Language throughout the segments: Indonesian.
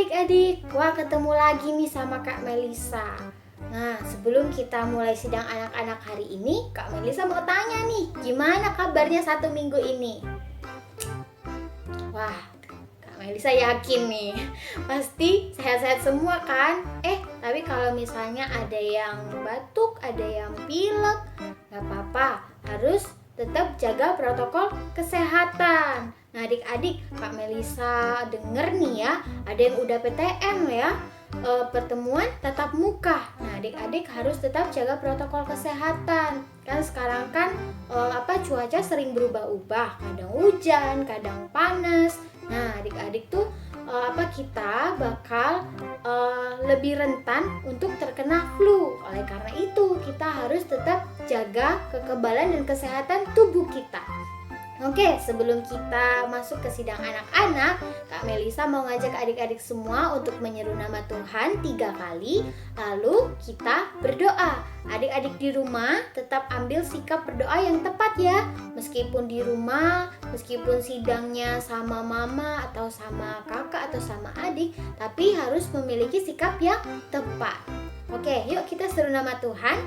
adik-adik, wah ketemu lagi nih sama Kak Melisa. Nah, sebelum kita mulai sidang anak-anak hari ini, Kak Melisa mau tanya nih, gimana kabarnya 1 minggu ini? Wah, Kak Melisa yakin nih, pasti sehat-sehat semua kan? Tapi kalau misalnya ada yang batuk, ada yang pilek, gak apa-apa, harus tetap jaga protokol kesehatan. Nah adik-adik, Kak Melisa denger nih ya, ada yang udah PTM ya, pertemuan tatap muka. Nah adik-adik harus tetap jaga protokol kesehatan. Kan sekarang kan cuaca sering berubah-ubah, kadang hujan, kadang panas. Nah adik-adik tuh kita bakal lebih rentan untuk terkena flu. Oleh karena itu kita harus tetap jaga kekebalan dan kesehatan tubuh kita. Oke, sebelum kita masuk ke sidang anak-anak, Kak Melisa mau ngajak adik-adik semua untuk menyeru nama Tuhan 3 kali, lalu kita berdoa. Adik-adik di rumah tetap ambil sikap berdoa yang tepat ya. Meskipun di rumah, meskipun sidangnya sama mama atau sama kakak atau sama adik, tapi harus memiliki sikap yang tepat. Oke, yuk kita seru nama Tuhan.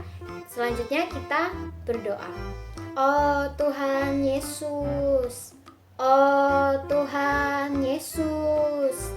Selanjutnya kita berdoa. Oh Tuhan Yesus, oh Tuhan Yesus,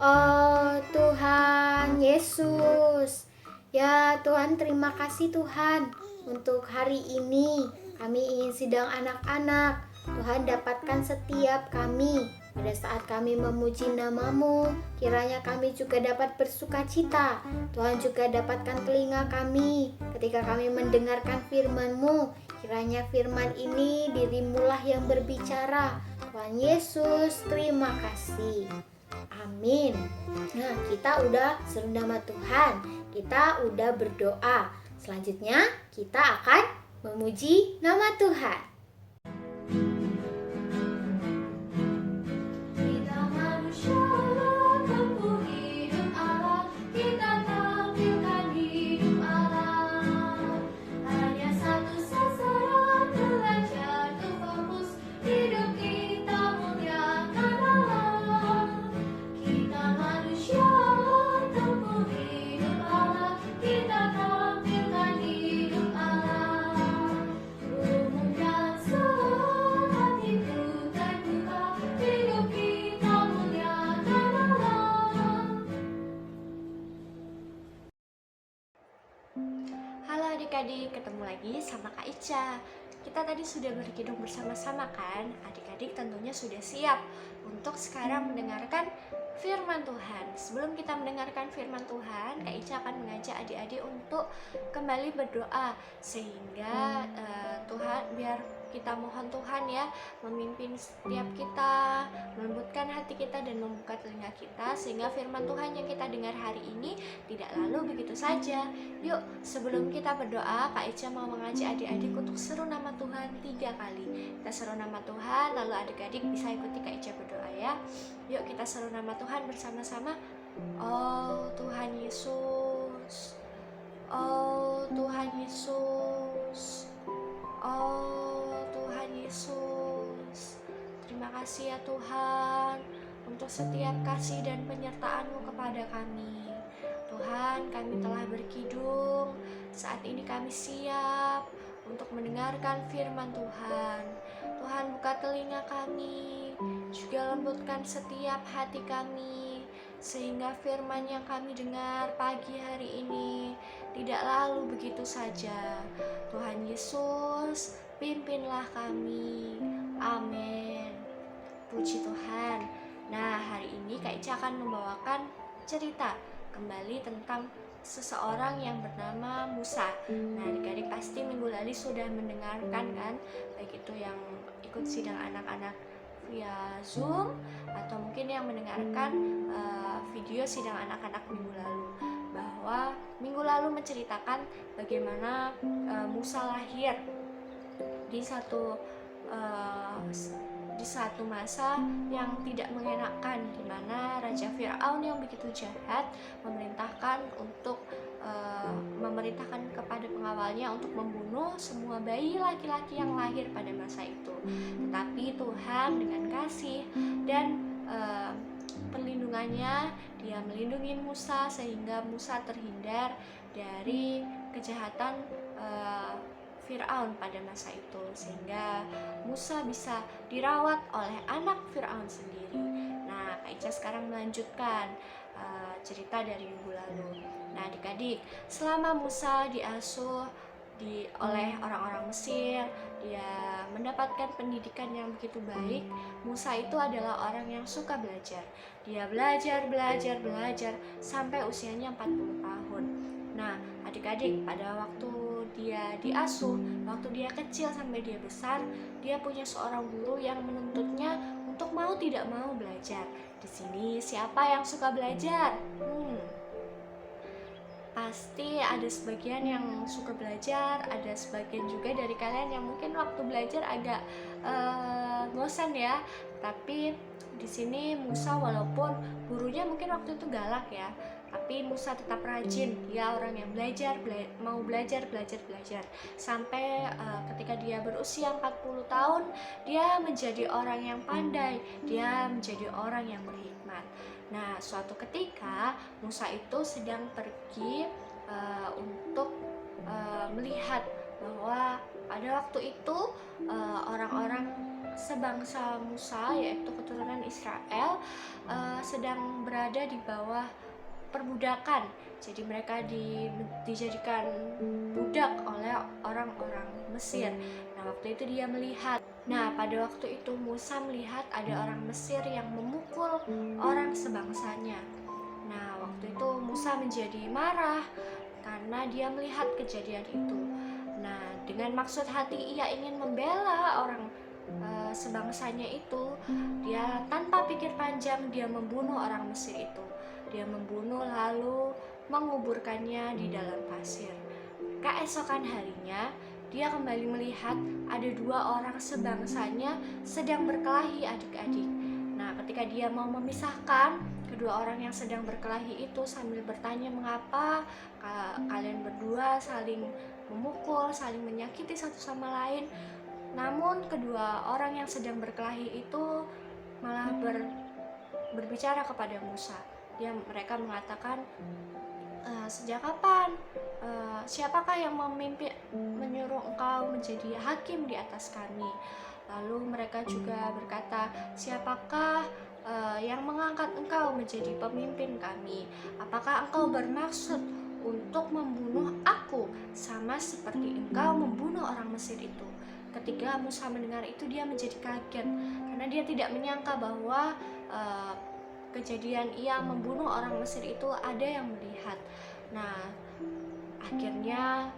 oh Tuhan Yesus. Ya Tuhan, terima kasih Tuhan untuk hari ini. Kami ingin sidang anak-anak. Tuhan dapatkan setiap kami. Pada saat kami memuji nama-Mu, kiranya kami juga dapat bersuka cita. Tuhan juga dapatkan telinga kami ketika kami mendengarkan firman-Mu. Kiranya firman ini dirimu-lah yang berbicara. Tuhan Yesus, terima kasih. Amin. Nah, kita udah seru nama Tuhan. Kita udah berdoa. Selanjutnya, kita akan memuji nama Tuhan. Adik-adik, ketemu lagi sama Kak Ica. Kita tadi sudah berkidung bersama-sama kan? Adik-adik tentunya sudah siap untuk sekarang mendengarkan firman Tuhan. Sebelum kita mendengarkan firman Tuhan, Kak Ica akan mengajak adik-adik untuk kembali berdoa sehingga biar kita mohon Tuhan ya memimpin setiap kita, melembutkan hati kita dan membuka telinga kita sehingga firman Tuhan yang kita dengar hari ini tidak lalu begitu saja. Yuk, sebelum kita berdoa, Kak Ica mau mengajak adik-adik untuk seru nama Tuhan 3 kali. Kita seru nama Tuhan, lalu adik-adik bisa ikuti Kak Ica berdoa ya. Yuk kita seru nama Tuhan bersama-sama. Oh Tuhan Yesus, oh Tuhan Yesus, oh Tuhan Yesus. Terima kasih ya Tuhan untuk setiap kasih dan penyertaan-Mu kepada kami. Tuhan, kami telah berkidung. Saat ini kami siap untuk mendengarkan firman Tuhan. Tuhan, buka telinga kami, juga lembutkan setiap hati kami, sehingga firman yang kami dengar pagi hari ini tidak lalu begitu saja. Tuhan Yesus, pimpinlah kami. Amin. Puji Tuhan. Nah, hari ini Kak Ica akan membawakan cerita kembali tentang seseorang yang bernama Musa. Nah, adik-adik pasti minggu lalu sudah mendengarkan kan, baik itu yang ikut sidang anak-anak via Zoom atau mungkin yang mendengarkan video sidang anak-anak minggu lalu, bahwa minggu lalu menceritakan bagaimana Musa lahir di satu masa yang tidak mengenakan, di mana Raja Fir'aun yang begitu jahat memerintahkan kepada pengawalnya untuk membunuh semua bayi laki-laki yang lahir pada masa itu. Tetapi Tuhan dengan kasih dan perlindungannya, dia melindungi Musa sehingga Musa terhindar dari kejahatan Firaun pada masa itu, sehingga Musa bisa dirawat oleh anak Firaun sendiri. Nah, Kak Ica sekarang melanjutkan cerita dari minggu lalu. Nah, adik-adik, selama Musa diasuh oleh orang-orang Mesir, dia mendapatkan pendidikan yang begitu baik. Musa itu adalah orang yang suka belajar. Dia belajar sampai usianya 40 tahun. Nah, adik-adik, pada waktu dia diasuh, waktu dia kecil sampai dia besar, dia punya seorang guru yang menuntutnya untuk mau tidak mau belajar. Di sini siapa yang suka belajar? Pasti ada sebagian yang suka belajar, ada sebagian juga dari kalian yang mungkin waktu belajar agak bosan ya. Tapi di sini Musa, walaupun gurunya mungkin waktu itu galak ya, tapi Musa tetap rajin. Dia orang yang mau belajar sampai ketika dia berusia 40 tahun, dia menjadi orang yang pandai, dia menjadi orang yang berhikmat. Nah, suatu ketika Musa itu sedang pergi untuk melihat bahwa pada waktu itu orang-orang sebangsa Musa, yaitu keturunan Israel, sedang berada di bawah perbudakan. Jadi mereka dijadikan budak oleh orang-orang Mesir. Nah, waktu itu dia melihat. Nah, pada waktu itu Musa melihat ada orang Mesir yang memukul orang sebangsanya. Nah, waktu itu Musa menjadi marah karena dia melihat kejadian itu. Nah, dengan maksud hati ia ingin membela orang sebangsanya itu, dia tanpa pikir panjang dia membunuh orang Mesir itu. Dia membunuh lalu menguburkannya di dalam pasir. Keesokan harinya, dia kembali melihat ada dua orang sebangsanya sedang berkelahi, adik-adik. Nah, ketika dia mau memisahkan kedua orang yang sedang berkelahi itu sambil bertanya mengapa kalian berdua saling memukul, saling menyakiti satu sama lain. Namun kedua orang yang sedang berkelahi itu malah berbicara kepada Musa. Mereka mengatakan, sejak kapan? Siapakah yang menyuruh engkau menjadi hakim di atas kami? Lalu mereka juga berkata, siapakah yang mengangkat engkau menjadi pemimpin kami? Apakah engkau bermaksud untuk membunuh aku sama seperti engkau membunuh orang Mesir itu? Ketika Musa mendengar itu, dia menjadi kaget karena dia tidak menyangka bahwa kejadian ia membunuh orang Mesir itu ada yang melihat. Nah, akhirnya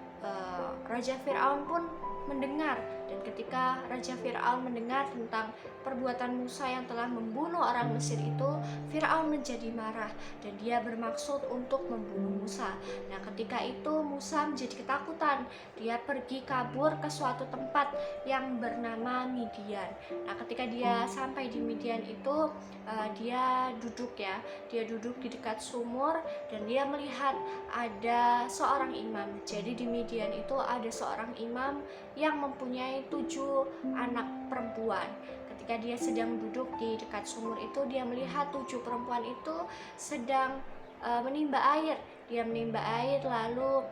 Raja Firaun pun mendengar, dan ketika Raja Firaun mendengar tentang perbuatan Musa yang telah membunuh orang Mesir itu, Firaun menjadi marah dan dia bermaksud untuk membunuh Musa. Nah, ketika itu Musa menjadi ketakutan. Dia pergi kabur ke suatu tempat yang bernama Midian. Nah, ketika dia sampai di Midian itu, dia duduk di dekat sumur dan dia melihat ada seorang imam. Jadi di Midian itu ada seorang imam yang mempunyai 7 anak perempuan. Ketika dia sedang duduk di dekat sumur itu, dia melihat 7 perempuan itu sedang menimba air. Dia menimba air lalu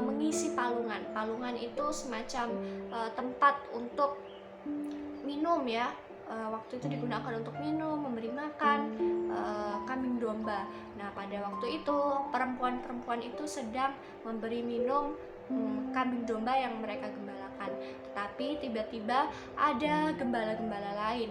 mengisi palungan. Palungan itu semacam tempat untuk minum ya. Waktu itu digunakan untuk minum, memberi makan kambing domba. Nah, pada waktu itu perempuan-perempuan itu sedang memberi minum kambing domba yang mereka gembalakan. Tetapi tiba-tiba ada gembala-gembala lain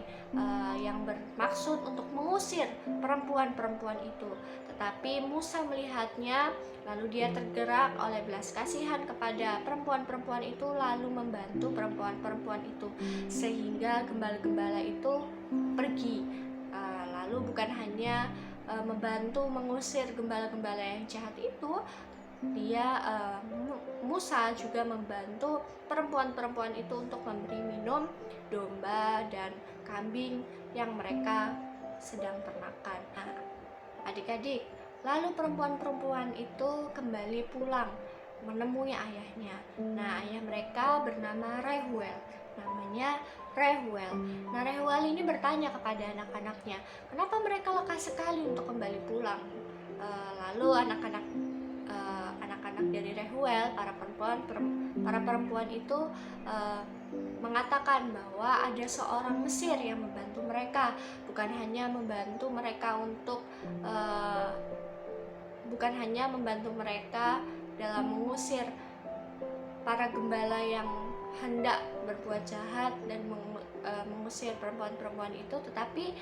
yang bermaksud untuk mengusir perempuan-perempuan itu. Tetapi Musa melihatnya, lalu dia tergerak oleh belas kasihan kepada perempuan-perempuan itu, lalu membantu perempuan-perempuan itu sehingga gembala-gembala itu pergi. Lalu bukan hanya membantu mengusir gembala-gembala yang jahat itu, Musa juga membantu perempuan-perempuan itu untuk memberi minum domba dan kambing yang mereka sedang ternakan. Nah, adik-adik, lalu perempuan-perempuan itu kembali pulang menemui ayahnya. Nah, ayah mereka bernama Rehuel. Namanya Reuel. Nah, Reuel ini bertanya kepada anak-anaknya, kenapa mereka lekas sekali untuk kembali pulang? Lalu anak-anak dari Reuel, para perempuan itu mengatakan bahwa ada seorang Mesir yang membantu mereka, bukan hanya membantu mereka dalam mengusir para gembala yang hendak berbuat jahat dan mengusir perempuan-perempuan itu, tetapi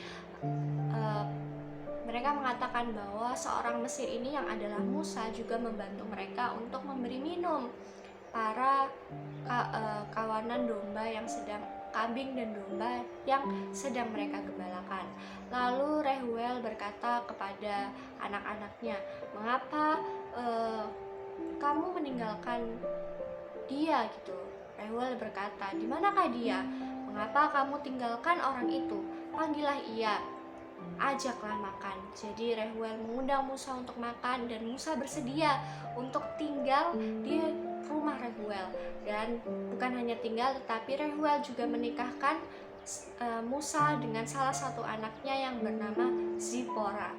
mereka mengatakan bahwa seorang Mesir ini yang adalah Musa juga membantu mereka untuk memberi minum para kawanan domba yang sedang kambing dan domba yang sedang mereka gembalakan. Lalu Reuel berkata kepada anak-anaknya, mengapa kamu meninggalkan dia gitu? Reuel berkata, di manakah dia? Mengapa kamu tinggalkan orang itu? Panggillah ia, ajaklah makan. Jadi Reuel mengundang Musa untuk makan, dan Musa bersedia untuk tinggal di rumah Reuel. Dan bukan hanya tinggal, tetapi Reuel juga menikahkan Musa dengan salah satu anaknya yang bernama Zipora.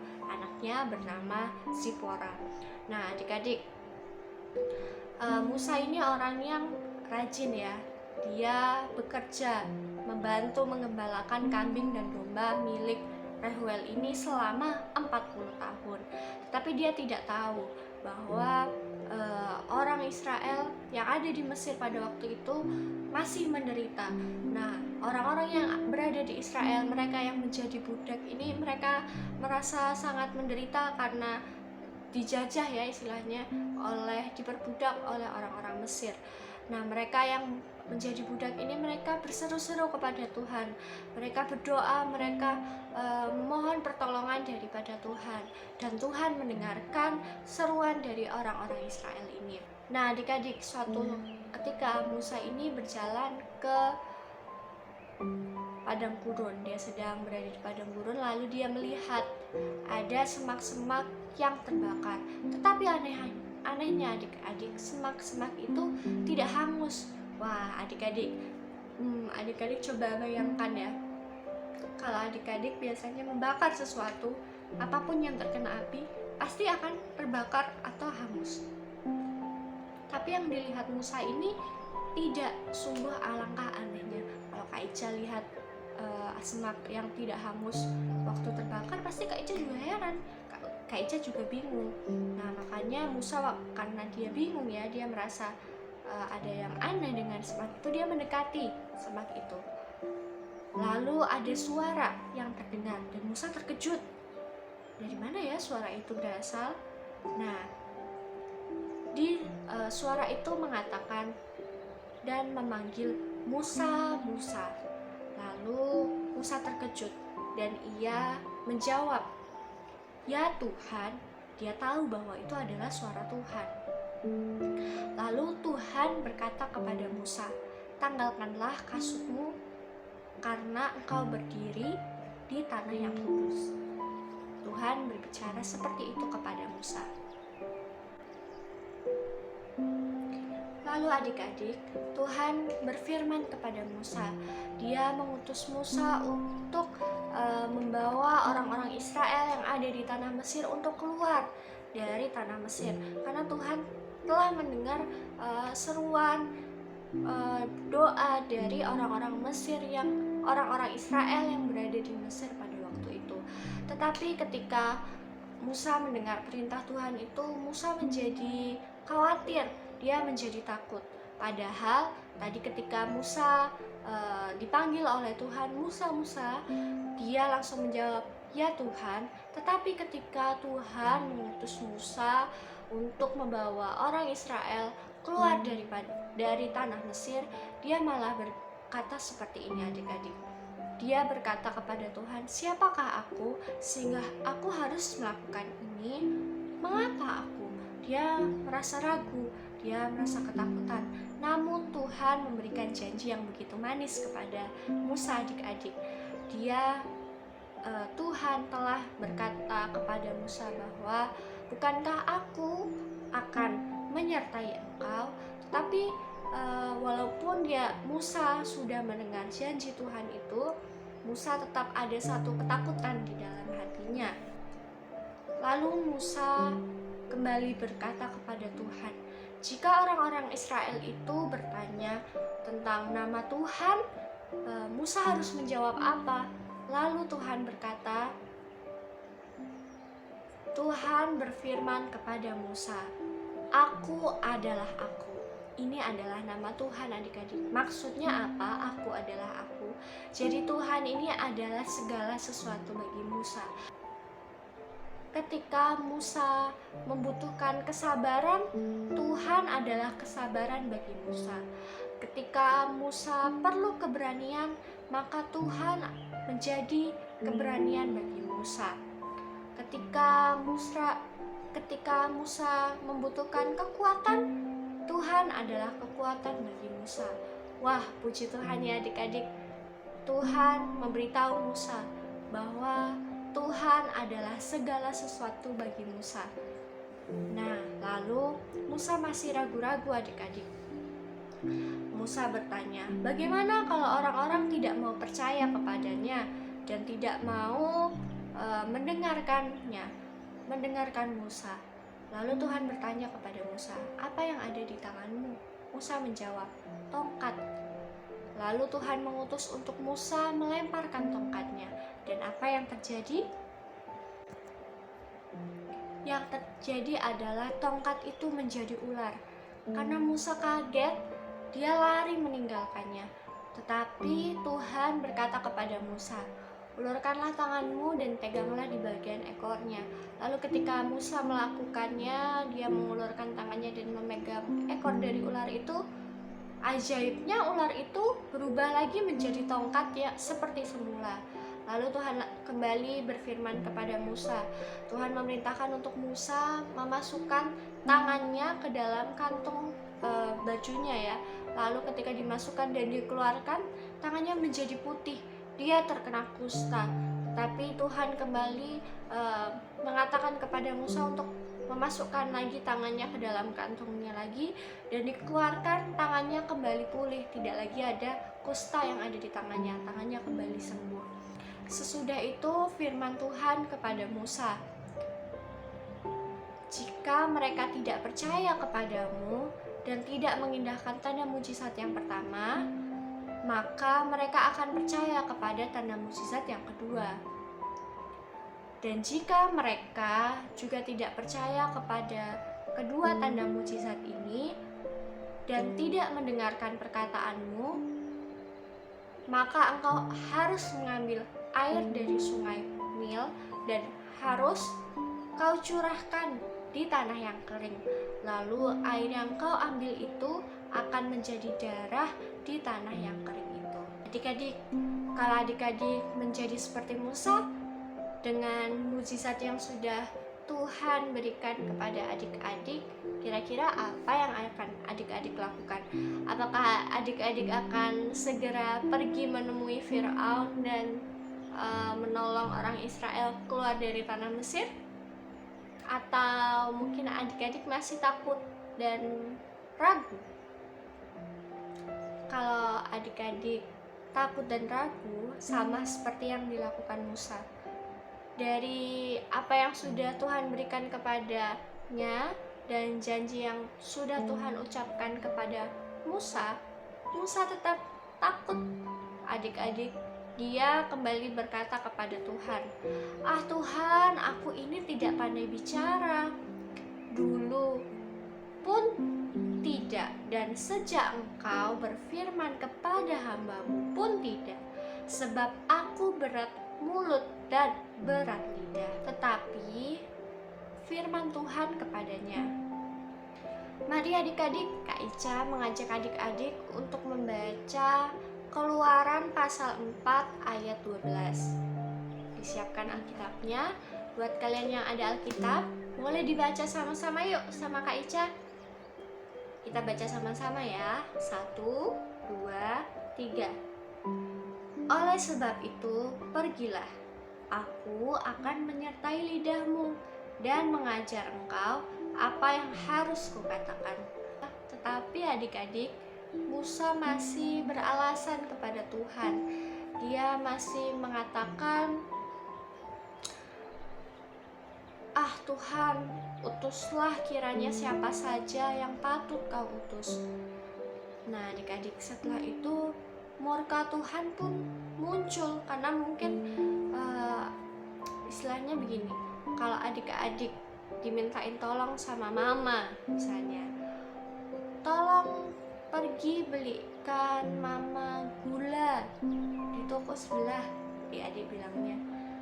Nah, adik-adik, Musa ini orang yang rajin ya. Dia bekerja membantu mengembalakan kambing dan domba milik Reuel ini selama 40 tahun. Tetapi dia tidak tahu bahwa orang Israel yang ada di Mesir pada waktu itu masih menderita. Nah, orang-orang yang berada di Israel, mereka yang menjadi budak ini, mereka merasa sangat menderita karena dijajah ya istilahnya, diperbudak oleh orang-orang Mesir. Nah, mereka yang menjadi budak ini, mereka berseru-seru kepada Tuhan, mereka berdoa, mereka mohon pertolongan daripada Tuhan, dan Tuhan mendengarkan seruan dari orang-orang Israel ini. Nah, adik-adik, suatu ketika Musa ini berjalan ke padang gurun. Dia sedang berada di padang gurun, lalu dia melihat ada semak-semak yang terbakar. Tetapi anehnya adik-adik, semak-semak itu tidak hangus. Wah, adik-adik coba bayangkan ya, kalau adik-adik biasanya membakar sesuatu, apapun yang terkena api pasti akan terbakar atau hangus. Tapi yang dilihat Musa ini tidak, sungguh alangkah anehnya. Kalau Kak Ica lihat semak yang tidak hangus waktu terbakar, pasti Kak Ica juga heran, Kak Ica juga bingung. Nah, makanya Musa, karena dia bingung ya, dia merasa ada yang aneh dengan semak itu, dia mendekati semak itu. Lalu ada suara yang terdengar dan Musa terkejut. Dari mana ya suara itu berasal? Nah, suara itu mengatakan dan memanggil Musa, Musa. Lalu Musa terkejut dan ia menjawab, ya Tuhan. Dia tahu bahwa itu adalah suara Tuhan. Lalu Tuhan berkata kepada Musa, tanggalkanlah kasutmu karena engkau berdiri di tanah yang kudus. Tuhan berbicara seperti itu kepada Musa. Lalu adik-adik, Tuhan berfirman kepada Musa. Dia mengutus Musa untuk membawa orang-orang Israel yang ada di tanah Mesir untuk keluar dari tanah Mesir, karena Tuhan telah mendengar seruan doa dari orang-orang Israel yang berada di Mesir pada waktu itu. Tetapi ketika Musa mendengar perintah Tuhan itu, Musa menjadi khawatir, dia menjadi takut. Padahal tadi ketika Musa dipanggil oleh Tuhan, Musa, Musa, dia langsung menjawab, ya Tuhan. Tetapi ketika Tuhan mengutus Musa untuk membawa orang Israel keluar dari tanah Mesir, dia malah berkata seperti ini adik-adik. Dia berkata kepada Tuhan, siapakah aku sehingga aku harus melakukan ini? Mengapa aku? Dia merasa ragu, dia merasa ketakutan. Namun Tuhan memberikan janji yang begitu manis kepada Musa adik-adik. Tuhan telah berkata kepada Musa bahwa bukankah aku akan menyertai engkau, tetapi walaupun Musa sudah mendengar janji Tuhan itu, Musa tetap ada satu ketakutan di dalam hatinya. Lalu Musa kembali berkata kepada Tuhan, jika orang-orang Israel itu bertanya tentang nama Tuhan, Musa harus menjawab apa? Lalu Tuhan berkata, Tuhan berfirman kepada Musa, Aku adalah Aku. Ini adalah nama Tuhan, adik-adik. Maksudnya apa? Aku adalah Aku. Jadi Tuhan ini adalah segala sesuatu bagi Musa. Ketika Musa membutuhkan kesabaran, Tuhan adalah kesabaran bagi Musa. Ketika Musa perlu keberanian, maka Tuhan menjadi keberanian bagi Musa. Ketika Musa membutuhkan kekuatan, Tuhan adalah kekuatan bagi Musa. Wah, puji Tuhan ya adik-adik. Tuhan memberitahu Musa bahwa Tuhan adalah segala sesuatu bagi Musa. Nah, lalu Musa masih ragu-ragu adik-adik. Musa bertanya, bagaimana kalau orang-orang tidak mau percaya kepadanya dan tidak mau mendengarkan Musa? Lalu Tuhan bertanya kepada Musa, apa yang ada di tanganmu? Musa menjawab, tongkat. Lalu Tuhan mengutus untuk Musa melemparkan tongkatnya. Dan apa yang terjadi? Yang terjadi adalah tongkat itu menjadi ular. Karena Musa kaget, dia lari meninggalkannya. Tetapi Tuhan berkata kepada Musa, ulurkanlah tanganmu dan peganglah di bagian ekornya. Lalu ketika Musa melakukannya, dia mengulurkan tangannya dan memegang ekor dari ular itu. Ajaibnya ular itu berubah lagi menjadi tongkat ya seperti semula. Lalu Tuhan kembali berfirman kepada Musa. Tuhan memerintahkan untuk Musa memasukkan tangannya ke dalam kantung bajunya ya. Lalu ketika dimasukkan dan dikeluarkan, tangannya menjadi putih. Dia terkena kusta. Tapi Tuhan kembali mengatakan kepada Musa untuk memasukkan lagi tangannya ke dalam kantungnya lagi dan dikeluarkan, tangannya kembali pulih, tidak lagi ada kusta yang ada di tangannya kembali sembuh. Sesudah itu firman Tuhan kepada Musa, jika mereka tidak percaya kepadamu dan tidak mengindahkan tanda mujizat yang pertama, maka mereka akan percaya kepada tanda mujizat yang kedua. Dan jika mereka juga tidak percaya kepada kedua tanda mujizat ini dan tidak mendengarkan perkataanmu, maka engkau harus mengambil air dari sungai Nil dan harus kau curahkan di tanah yang kering. Lalu air yang kau ambil itu akan menjadi darah di tanah yang kering itu. Adik-adik, kalau adik-adik menjadi seperti Musa, dengan mujizat yang sudah Tuhan berikan kepada adik-adik, kira-kira apa yang akan adik-adik lakukan? Apakah adik-adik akan segera pergi menemui Firaun dan menolong orang Israel keluar dari tanah Mesir? Atau mungkin adik-adik masih takut dan ragu? Kalau adik-adik takut dan ragu, sama seperti yang dilakukan Musa. Dari apa yang sudah Tuhan berikan kepadanya dan janji yang sudah Tuhan ucapkan kepada Musa, Musa tetap takut. Adik-adik, dia kembali berkata kepada Tuhan, Tuhan, aku ini tidak pandai bicara. Dulu pun tidak, dan sejak engkau berfirman kepada hambamu pun tidak, sebab aku berat mulut dan berat lidah. Tetapi firman Tuhan kepadanya. Mari adik-adik, Kak Ica mengajak adik-adik untuk membaca Keluaran pasal 4 ayat 12. Disiapkan Alkitabnya. Buat kalian yang ada Alkitab, boleh dibaca sama-sama yuk sama Kak Ica. Kita baca sama-sama ya. 1, 2, 3. Oleh sebab itu, pergilah, aku akan menyertai lidahmu dan mengajar engkau apa yang harus kukatakan. Tetapi adik-adik, Musa masih beralasan kepada Tuhan. Dia masih mengatakan, "Ah Tuhan, utuslah kiranya siapa saja yang patut kau utus." Nah adik-adik, setelah itu murka Tuhan pun muncul, karena mungkin istilahnya begini, kalau adik-adik dimintain tolong sama mama misalnya, tolong pergi belikan mama gula di toko sebelah, adik bilangnya,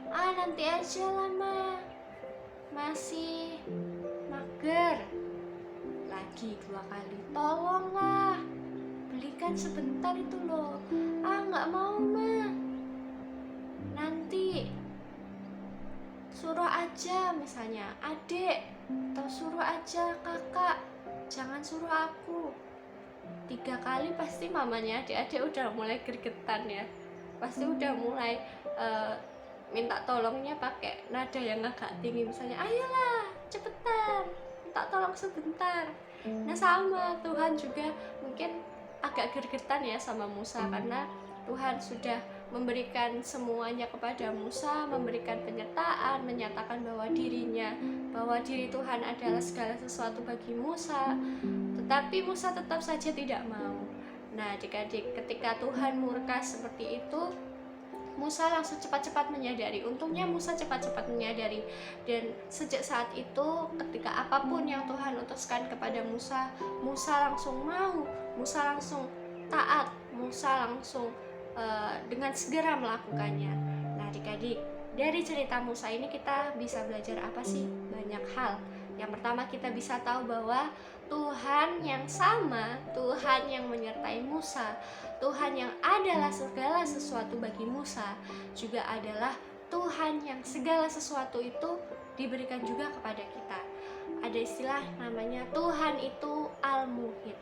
nanti aja lah ma, masih mager. Lagi 2 kali, tolonglah belikan sebentar itu loh. Nggak mau ma, nanti suruh aja misalnya adik, atau suruh aja kakak, jangan suruh aku. 3 kali pasti mamanya adik-adik udah mulai gregetan ya, pasti udah mulai minta tolongnya pakai nada yang agak tinggi, misalnya ayolah cepetan, minta tolong sebentar. Nah sama Tuhan juga mungkin agak gregetan ya sama Musa, karena Tuhan sudah memberikan semuanya kepada Musa, memberikan penyertaan, menyatakan bahwa diri Tuhan adalah segala sesuatu bagi Musa, tetapi Musa tetap saja tidak mau. Nah adik-adik, ketika Tuhan murka seperti itu, Musa langsung cepat-cepat menyadari. Untungnya Musa cepat-cepat menyadari, dan sejak saat itu ketika apapun yang Tuhan utuskan kepada Musa, Musa langsung mau, Musa langsung taat, Musa langsung dengan segera melakukannya. Nah adik-adik, dari cerita Musa ini kita bisa belajar apa sih? Banyak hal. Yang pertama, kita bisa tahu bahwa Tuhan yang sama, Tuhan yang menyertai Musa, Tuhan yang adalah segala sesuatu bagi Musa, juga adalah Tuhan yang segala sesuatu itu diberikan juga kepada kita. Ada istilah namanya Tuhan itu Al-Muhid.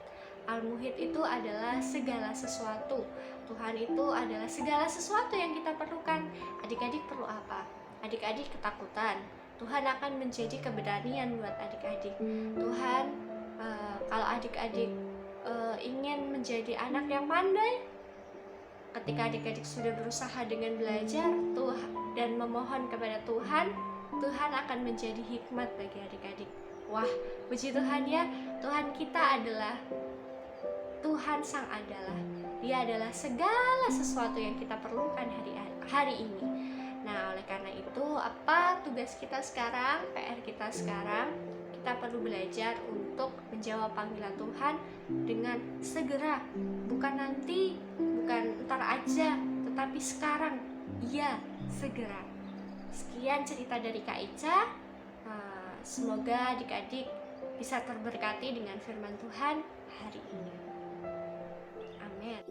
Al-Muhid itu adalah segala sesuatu. Tuhan itu adalah segala sesuatu yang kita perlukan. Adik-adik perlu apa? Adik-adik ketakutan, Tuhan akan menjadi keberanian buat adik-adik. Tuhan, kalau adik-adik ingin menjadi anak yang pandai, ketika adik-adik sudah berusaha dengan belajar dan memohon kepada Tuhan, Tuhan akan menjadi hikmat bagi adik-adik. Wah, puji Tuhan ya, Tuhan kita adalah Tuhan Sang Adalah. Dia adalah segala sesuatu yang kita perlukan hari ini. Nah, oleh karena itu, apa tugas kita sekarang, PR kita sekarang? Kita perlu belajar untuk menjawab panggilan Tuhan dengan segera. Bukan nanti, bukan ntar aja, tetapi sekarang. Iya, segera. Sekian cerita dari Kak Ica. Semoga adik-adik bisa terberkati dengan firman Tuhan hari ini. Amin.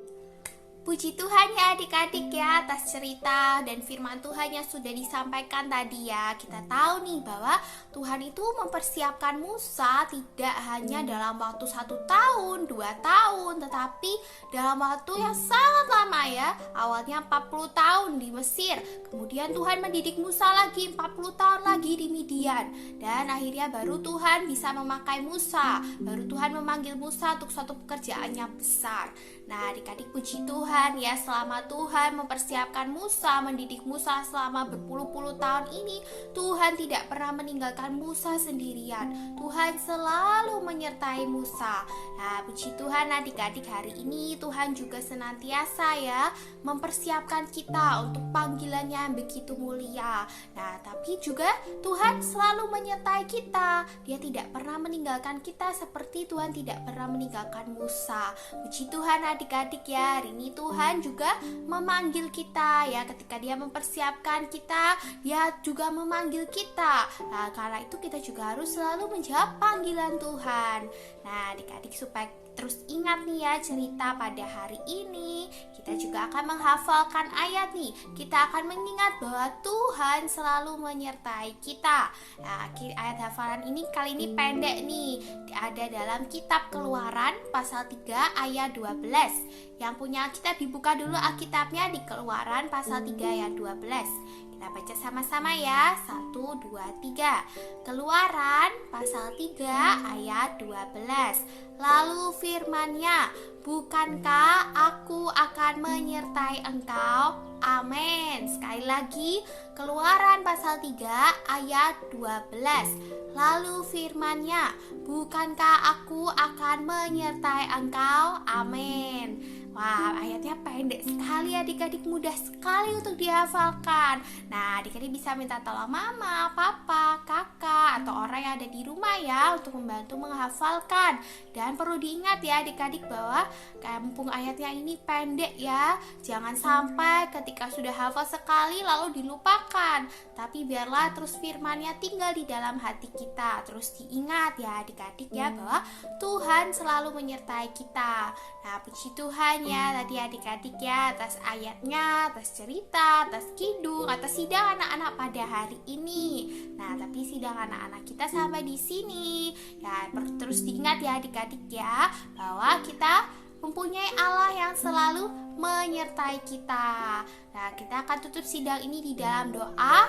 Puji Tuhan ya adik-adik ya atas cerita dan firman Tuhan yang sudah disampaikan tadi ya. Kita tahu nih bahwa Tuhan itu mempersiapkan Musa tidak hanya dalam waktu 1 tahun, 2 tahun, tetapi dalam waktu yang sangat lama ya. Awalnya 40 tahun di Mesir, kemudian Tuhan mendidik Musa lagi 40 tahun lagi di Midian, dan akhirnya baru Tuhan bisa memakai Musa, baru Tuhan memanggil Musa untuk suatu pekerjaan yang besar. Nah adik-adik, puji Tuhan ya, selama Tuhan mempersiapkan Musa, mendidik Musa selama berpuluh-puluh tahun ini, Tuhan tidak pernah meninggalkan Musa sendirian. Tuhan selalu menyertai Musa. Nah puji Tuhan adik-adik, hari ini Tuhan juga senantiasa ya mempersiapkan kita untuk panggilannya yang begitu mulia. Nah tapi juga Tuhan selalu menyertai kita. Dia tidak pernah meninggalkan kita seperti Tuhan tidak pernah meninggalkan Musa. Puji Tuhan adik-adik ya, hari ini Tuhan juga memanggil kita ya. Ketika Dia mempersiapkan kita, Dia juga memanggil kita. Nah karena itu kita juga harus selalu menjawab panggilan Tuhan. Nah adik-adik, supaya terus ingat nih ya cerita pada hari ini, kita juga akan menghafalkan ayat nih. Kita akan mengingat bahwa Tuhan selalu menyertai kita. Nah ayat hafalan ini kali ini pendek nih. ada dalam kitab Keluaran pasal 3 ayat 12. Yang punya Alkitab dibuka dulu Alkitabnya di Keluaran pasal 3 ayat 12. Kita baca sama-sama ya. 1, 2, 3. Keluaran pasal 3 ayat 12. Lalu firman-Nya, bukankah aku akan menyertai engkau? Amin. Sekali lagi, Keluaran pasal 3 ayat 12. Lalu firman-Nya, bukankah aku akan menyertai engkau? Amin. Wah, ayatnya pendek sekali, adik-adik, mudah sekali untuk dihafalkan. Nah, adik-adik bisa minta tolong mama, papa, kakak, atau orang yang ada di rumah ya untuk membantu menghafalkan. Dan perlu diingat ya adik-adik bahwa mumpung ayatnya ini pendek ya, jangan sampai ketika sudah hafal sekali lalu dilupakan. Tapi biarlah terus firman-Nya tinggal di dalam hati kita. Terus diingat ya adik-adik ya bahwa Tuhan selalu menyertai kita. Nah, puji Tuhan ya tadi adik-adik ya atas ayatnya, atas cerita, atas kidung, atas sidang anak-anak pada hari ini. Nah, tapi sidang anak-anak kita sampai di sini. Ya, terus diingat ya adik-adik ya bahwa kita mempunyai Allah yang selalu menyertai kita. Nah, kita akan tutup sidang ini di dalam doa.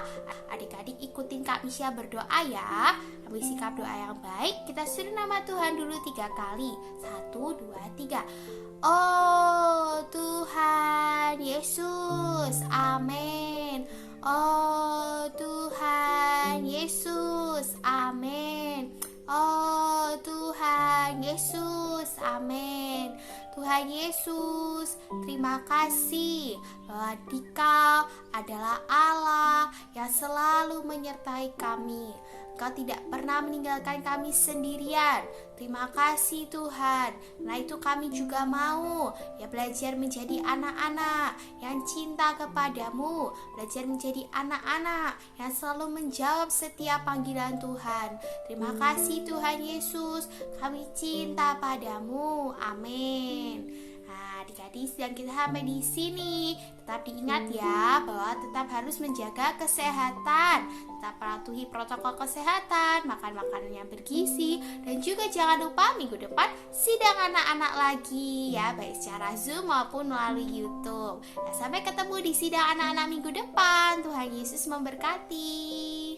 Adik-adik ikutin Kak Misha berdoa ya. Ambil sikap doa yang baik. Kita suruh nama Tuhan dulu 3 kali. 1, 2, 3. Oh Tuhan Yesus, amin. Oh Tuhan Yesus, amin. Oh Tuhan Yesus, amin. Tuhan Yesus, terima kasih bahwa Dikau adalah Allah yang selalu menyertai kami. Kau tidak pernah meninggalkan kami sendirian. Terima kasih Tuhan. Nah, itu kami juga mau ya belajar menjadi anak-anak yang cinta kepadamu, belajar menjadi anak-anak yang selalu menjawab setiap panggilan Tuhan. Terima kasih Tuhan Yesus, kami cinta padamu. Amin. Nah, adik-adik sedang kita sampai di sini. Tetap diingat ya bahwa tetap harus menjaga kesehatan, tetap patuhi protokol kesehatan, makan makanan yang bergizi, dan juga jangan lupa minggu depan sidang anak-anak lagi ya, baik secara Zoom maupun melalui YouTube. Nah, sampai ketemu di sidang anak-anak minggu depan. Tuhan Yesus memberkati.